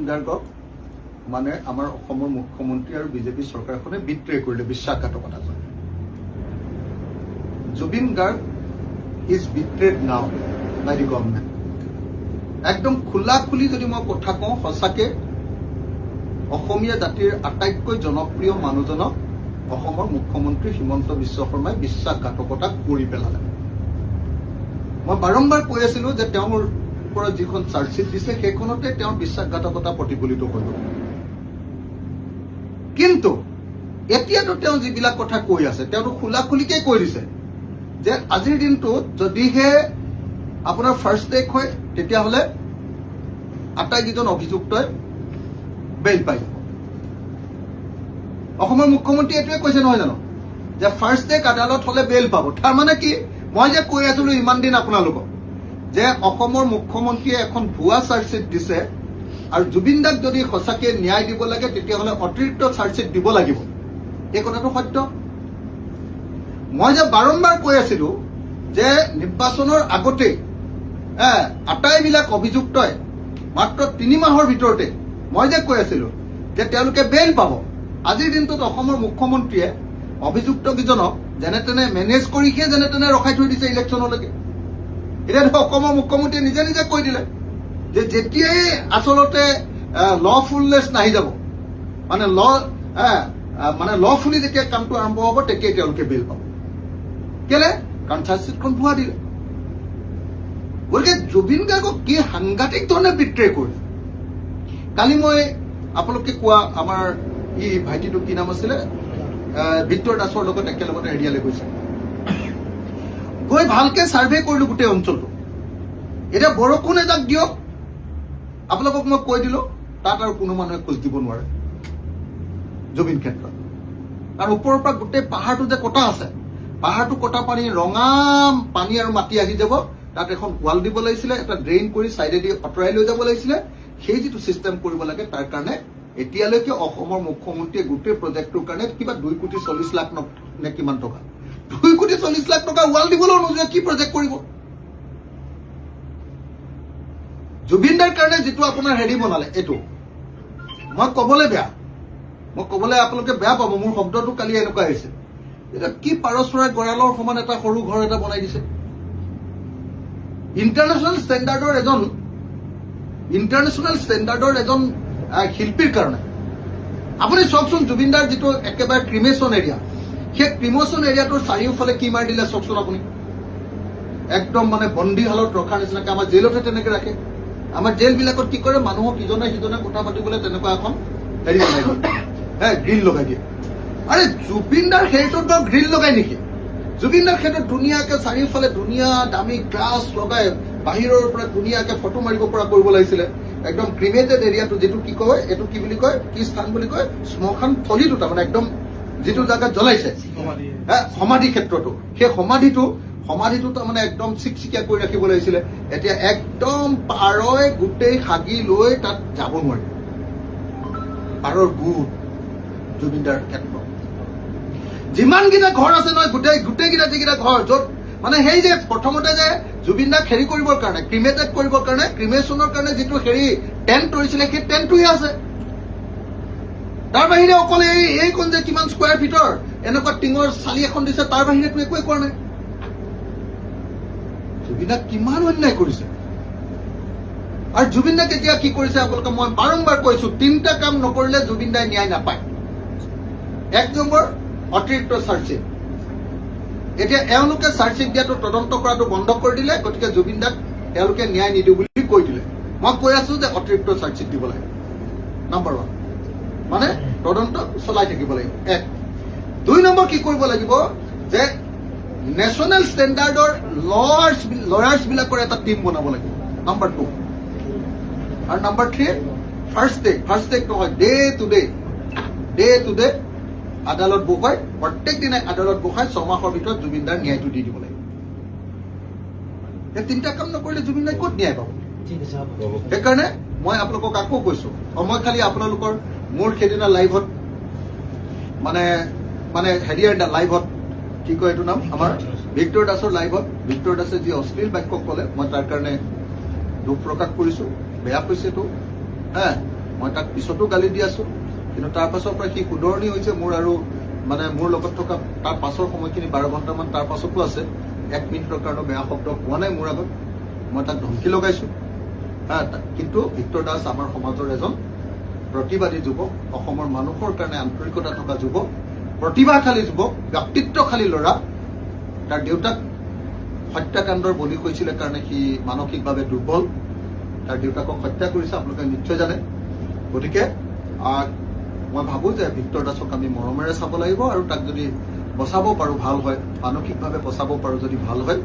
গাৰ্গক মানে আমাৰ অসমৰ মুখ্যমন্ত্ৰী আৰু বিজেপি চৰকাৰখনে বিট্ৰে কৰিলে, বিশ্বাসঘাতকতা কৰে। জুবিন গাৰ্গ ইজ বিট্ৰেড নাও বাই দি গভৰ্ণমেণ্ট। একদম খোলা খুলি যদি মই কথা কওঁ, সঁচাকে অসমীয়া জাতিৰ আটাইতকৈ জনপ্ৰিয় মানুহজনক অসমৰ মুখ্যমন্ত্ৰী হিমন্ত বিশ্ব শৰ্মাই বিশ্বাসঘাতকতা কৰি পেলালে। মই বাৰম্বাৰ কৈ আছিলো যে তেওঁৰ ওপৰত যিখন চাৰ্জশ্বিট দিছে সেইখনতে তেওঁৰ বিশ্বাসঘাতকতা প্ৰতিফলিত কৰিব। কিন্তু এতিয়াতো তেওঁ যিবিলাক কথা কৈ আছে তেওঁতো খোলা খুলিকে কৈ দিছে যে আজিৰ দিনটোত যদিহে আপোনাৰ ফাৰ্ষ্ট টেক হয় তেতিয়াহ'লে আটাইকেইজন অভিযুক্তই বেইল পাই যাব। অসমৰ মুখ্যমন্ত্ৰী এইটোৱে কৈছে নহয় জানো যে ফাৰ্ষ্ট টেক আদালত হলে বেইল পাব। তাৰমানে কি, মই যে কৈ আছিলো ইমান দিন আপোনালোকক যে অসমৰ মুখ্যমন্ত্ৰীয়ে এখন ভুৱা চাৰ্জশ্বিট দিছে আৰু জুবিন দাক যদি সঁচাকে ন্যায় দিব লাগে তেতিয়াহ'লে অতিৰিক্ত চাৰ্জশ্বিট দিব লাগিব, এই কথাটো সত্য। মই যে বাৰম্বাৰ কৈ আছিলো যে নিৰ্বাচনৰ আগতেই আটাইবিলাক অভিযুক্তই মাত্ৰ 3 মাহৰ ভিতৰতে মই যে কৈ আছিলো যে তেওঁলোকে বেইল পাব। আজিৰ দিনটোত অসমৰ মুখ্যমন্ত্ৰীয়ে অভিযুক্তকেইজনক যেনে তেনে মেনেজ কৰিহে যেনে তেনে ৰখাই থৈ দিছে ইলেকশ্যনলৈকে। এতিয়া অসমৰ মুখ্যমন্ত্ৰীয়ে নিজে নিজে কৈ দিলে যে যেতিয়াই আচলতে লফুলনেছ নাহি যাব, মানে লফুলি যেতিয়া কামটো আৰম্ভ হ'ব তেতিয়াই তেওঁলোকে বেইল পাব। কেলে? কাৰণ চাৰ্জশ্বিটখন ভুৱা দিলে। গতিকে জুবিন গাৰ্গক কি সাংঘাতিক ধৰণে বিট্ৰে কৰিছে। কালি মই আপোনালোকে কোৱা আমাৰ ভাইটিটো কি নাম আছিলে, ভিক্টৰ দাসৰ লগত একেলগতে হেৰিয়ালৈ গৈছে, গৈ ভালকে ছাৰ্ভে কৰিলো গোটেই অঞ্চলটো। এতিয়া বৰষুণ এজাক দিয়ক, আপোনালোকক মই কৈ দিলো তাত আৰু কোনো মানুহে খোজ দিব নোৱাৰে জুবিন ক্ষেত্ৰত। আৰু ওপৰৰ পৰা গোটেই পাহাৰটো যে কটা আছে, পাহাৰটো কটা পানী ৰঙা পানী আৰু মাটি আহি যাব, তাত এখন ৱাল দিব লাগিছিলে, এটা ড্ৰেইন কৰি চাইডেদি আঁতৰাই লৈ যাব লাগিছিলে। সেই যিটো চিষ্টেম কৰিব লাগে তাৰ কাৰণে এতিয়ালৈকে অসমৰ মুখ্যমন্ত্ৰীয়ে গোটেই প্ৰজেক্টটোৰ কাৰণে কিবা 2,40 লাখ নে কিমান টকা, 2,40 লাখ টকা ৱাল দিবলৈও নোযোৱা কি প্ৰজেক্ট কৰিব। জুবিনদাৰ কাৰণে যিটো আপোনাৰ হেৰি বনালে, এইটো মই কবলৈ বেয়া, মই কবলৈ আপোনালোকে বেয়া পাব, মোৰ শব্দটো কালি এনেকুৱা আহিছে। এতিয়া কি পাৰ চৰাই গঁৰালৰ সমান এটা সৰু ঘৰ এটা বনাই দিছে। ইণ্টাৰনেশ্যনেল ষ্টেণ্ডাৰ্ডৰ এজন শিল্পীৰ কাৰণে আপুনি চাওকচোন, জুবিনদাৰ যিটো একেবাৰে ক্ৰিমেশ্যন এৰিয়া, সেই ক্ৰিমেশ্যন এৰিয়াটোৰ চাৰিওফালে কি মাৰি দিলে চাওকচোন আপুনি। একদম মানে বন্দীশালত ৰখাৰ নিচিনাকে, আমাৰ জেইলতে তেনেকে ৰাখে। আমাৰ জেইলবিলাকত কি কৰে, মানুহক ইজনে সিজনে কথা পাতিবলৈ তেনেকুৱা এখন হেৰি বনাই দিয়ে, গ্ৰিল লগাই দিয়ে। আৰে জুবিনদাৰ সেইটোত বাৰু গ্ৰিল লগাই নেকি? জুবিনদাৰ ক্ষেত্ৰত ধুনীয়াকে চাৰিওফালে ধুনীয়া দামী গ্লাছ লগাই বাহিৰৰ পৰা ধুনীয়াকে ফটো মাৰিব পৰা কৰিব লাগিছিলে। একদম ক্ৰিমেটেড এৰিয়াটো যিটো কি কয়, এইটো কি বুলি কয়, কি স্থান বুলি কয়, শ্মশান থলীটো, তাৰমানে একদম যিটো জাগাত জ্বলাইছে সমাধি ক্ষেত্ৰটো, সেই সমাধিটো তাৰমানে একদম চিকচিকীয়া কৰি ৰাখিব লাগিছিলে। এতিয়া একদম পাৰই গোটেই সাগি লৈ তাত যাব নোৱাৰি, পাৰৰ গোট জুবিনদাৰ ক্ষেত্ৰ। যিমানকেইটা ঘৰ আছে নহয়, গোটেইকেইটা যিকেইটা ঘৰ য'ত মানে সেই যে প্ৰথমতে যে জুবিনদাক হেৰি কৰিবৰ কাৰণে, ক্ৰিমেটেড কৰিবৰ কাৰণে, ক্ৰিমেশ্যনৰ কাৰণে যিটো হেৰি টেণ্ট কৰিছিলে, সেই টেণ্টটোৱে আছে। তাৰ বাহিৰে অকল এইখন যে কিমান স্কোৱাৰ ফিটৰ এনেকুৱা টিঙৰ চালি এখন দিছে, তাৰ বাহিৰেতো একোৱে কৰা নাই। জুবিনদাক কিমান অন্যায় কৰিছে। আৰু জুবিনদাক এতিয়া কি কৰিছে আপোনালোকে, মই বাৰম্বাৰ কৈছো, 3টা কাম নকৰিলে জুবিনদাই ন্যায় নাপায়। 1 নম্বৰ অতিৰিক্ত চাৰ্জশ্বিট। এতিয়া এওঁলোকে চাৰ্জশ্বিট দিয়াটো, তদন্ত কৰাটো বন্ধ কৰি দিলে, গতিকে জুবিনদাক তেওঁলোকে ন্যায় নিদিওঁ বুলি কৈ দিলে। মই কৈ আছো যে অতিৰিক্ত চাৰ্জশ্বিট দিব লাগে, নম্বৰ 1, মানে তদন্ত চলাই থাকিব লাগিব। 1। 2 নম্বৰ কি কৰিব লাগিব যে নেশ্যনেল ষ্টেণ্ডাৰ্ডৰ লয়াৰ্ছ বিলাকৰ এটা টিম বনাব লাগিব, নম্বৰ 2। আৰু নম্বৰ 3, ফাৰ্ষ্ট টেক নহয়, ডে টু ডে আদালত বহাই, প্ৰত্যেক দিনাই আদালত বহাই 6 মাহৰ ভিতৰত জুবিনদাৰ ন্যায়টো দি দিব লাগিব। এই 3টা কাম নকৰিলে জুবিনদাই ক'ত ন্যায় পাব? সেইকাৰণে মই আপোনালোকক আকৌ কৈছো, মই খালি আপোনালোকৰ মোৰ সেইদিনা লাইভত মানে হেৰিয়াৰ লাইভত কি কয় এইটো নাম, আমাৰ ভিক্টৰ দাসৰ লাইভত ভিক্টৰ দাসে যি অশ্লীল বাক্য ক'লে, মই তাৰ কাৰণে দুখ প্ৰকাশ কৰিছো, বেয়া পাইছেতো। মই তাক পিছতো গালি দি আছো, কিন্তু তাৰ পাছৰ পৰা সি শুধৰণি হৈছে মোৰ, আৰু মানে মোৰ লগত থকা তাৰ পাছৰ সময়খিনি 12 ঘণ্টামান তাৰ পাছতো আছে, 1 মিনিটৰ কাৰণে বেয়া শব্দ কোৱা নাই মোৰ আগত। মই তাক ধমকি লগাইছো, কিন্তু ভিক্টৰ দাস আমাৰ সমাজৰ এজন প্ৰতিবাদী যুৱক, অসমৰ মানুহৰ কাৰণে আন্তৰিকতা থকা যুৱক, প্ৰতিভাশালী যুৱক, ব্যক্তিত্বশালী ল'ৰা। তাৰ দেউতাক হত্যাকাণ্ডৰ বলি হৈছিলে কাৰণে সি মানসিকভাৱে দুৰ্বল, তাৰ দেউতাকক হত্যা কৰিছে, আপোনালোকে নিশ্চয় জানে। গতিকে মই ভাবো যে ভিক্টৰ দাসক আমি মৰমেৰে চাব লাগিব, আৰু তাক যদি বচাব পাৰো ভাল হয়, মানসিকভাৱে বচাব পাৰো যদি ভাল হয়।